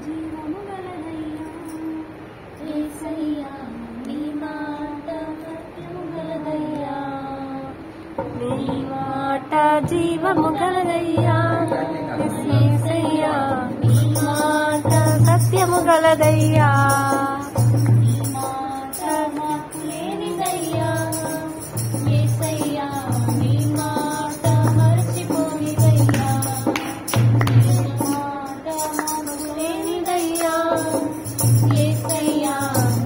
జీవము గలదయ్యా యేసయ్యా నీ మాట సత్యము గలదయ్యా నీ మాట జీవము గలదయ్యా యేసయ్యా నీ మాట సత్యము గలదయ్యా నీ మాట మార్పు లేనిదయ్యా యేసయ్యా నీ మాట మరచిపోనిదయ్యా నీ మాట మార్పు లేనిదయ్యా యేసయ్యా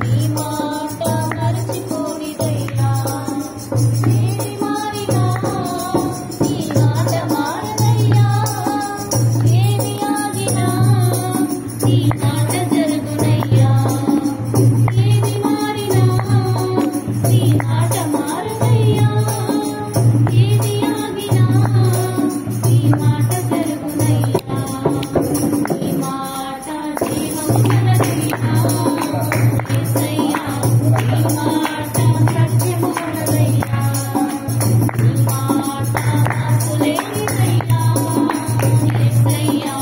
నీ మాట మరచిపోనిదయ్యా ఏది మారినా నీ మాట మారదయ్యా ఏది ఆగినా నీ మాట జరుగునయ్యా ఏది మారినా నీ మాట మారదయ్యా ఏది ఆగినా నీ మాట జరుగునయ్యా నీ మాట జీవము గలదయ్యా యేసయ్యా నీ మాట సత్యము గలదయ్యా నీ మాట మార్పు లేనిదయ్యా యేసయ్యా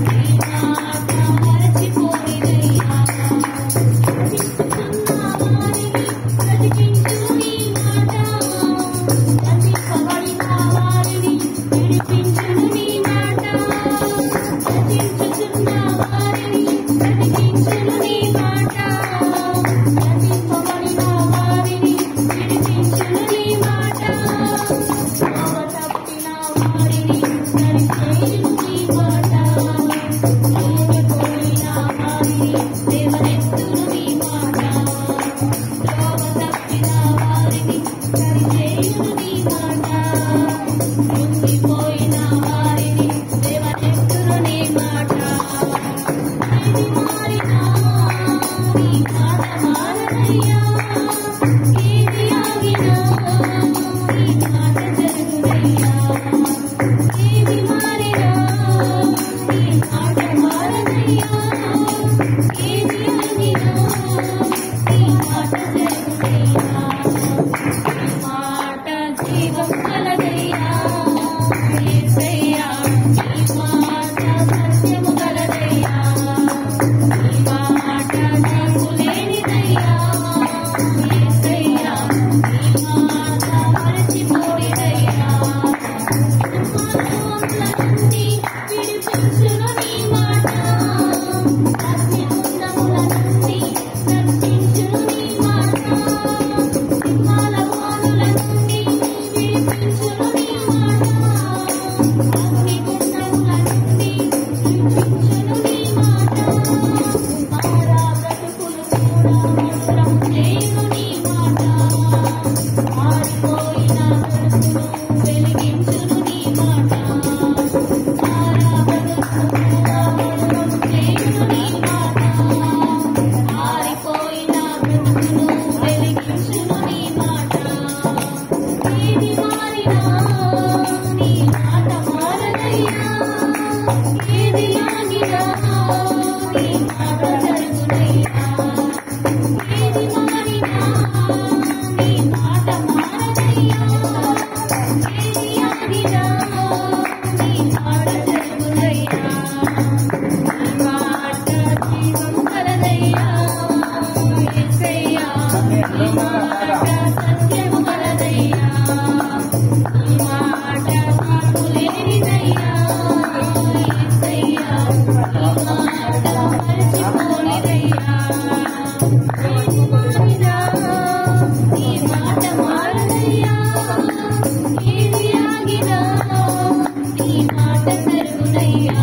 నీ మాట మరచిపోనిదయ్యా బ్రతికించు నీ మాట బంధింపబడిన వారిని విడిపించును నీ మాట రచించుచున్న వారిని బ్రతికించును నీ మాట బంధింపబడిన వారిని విడిపించును నీ మాట త్రోవ తప్పిన వారిని సరిచేయును నీ మాట కృంగిపోయిన వారిని లేవనెత్తును నీ మాట త్రోవ తప్పిన వారిని సరిచేయును నీ మాట కృంగిపోయిన వారిని లేవనెత్తును నీ మాట ఏది మారినా నీ మాట మారదయ్యా ఏది ఆగినా నీ మాట జరుగునయ్యా ఏది మారినా నీ మాట మారదయ్యా ఏది ఆగినా నీ మాట జరుగునయ్యా నీ మాట జీవము గలదయ్యా యేసయ్యా నీ మాట సత్యము గలదయ్యా నీ మాట మార్పు లేనిదయ్యా యేసయ్యా నీ మాట మరచిపోనిదయ్యా సింహాసనముల నుండి విడిపించును నీ మాట అగ్నిగుండముల నుండి రక్షించును నీ మాట సింహాల వానుల నుండి విడిపించును నీ మాట అగ్నిగుండముల నుండి రక్షించును నీ మాట మారా బ్రతుకులు కూడా మధురం చేయును నీ మాట మారిపోయిన బ్రతుకును వెలిగించును నీ మాట మారా బ్రతుకులు కూడా మధురం చేయును నీ మాట మారిపోయిన బ్రతుకును వెలిగించును నీ మాట ఏది మారినా నీ మాట మారదయ్యా ఏది ఆగినా నీ మాట జరుగునయ్యా ఏది మారినా నీ మాట మారదయ్యా ఏది ఆగినా నీ మాట జరుగునయ్యా నీ మాట జీవము గలదయ్యా యేసయ్యా నీ మాట సత్యము గలదయ్యా నీ మాట మార్పు లేనిదయ్యా యేసయ్యా నీ మాట మరచిపోనిదయ్యా ఏది మారినా నీ మాట మారదయ్యా ఏది ఆగినా నీ మాట జరుగునయ్యా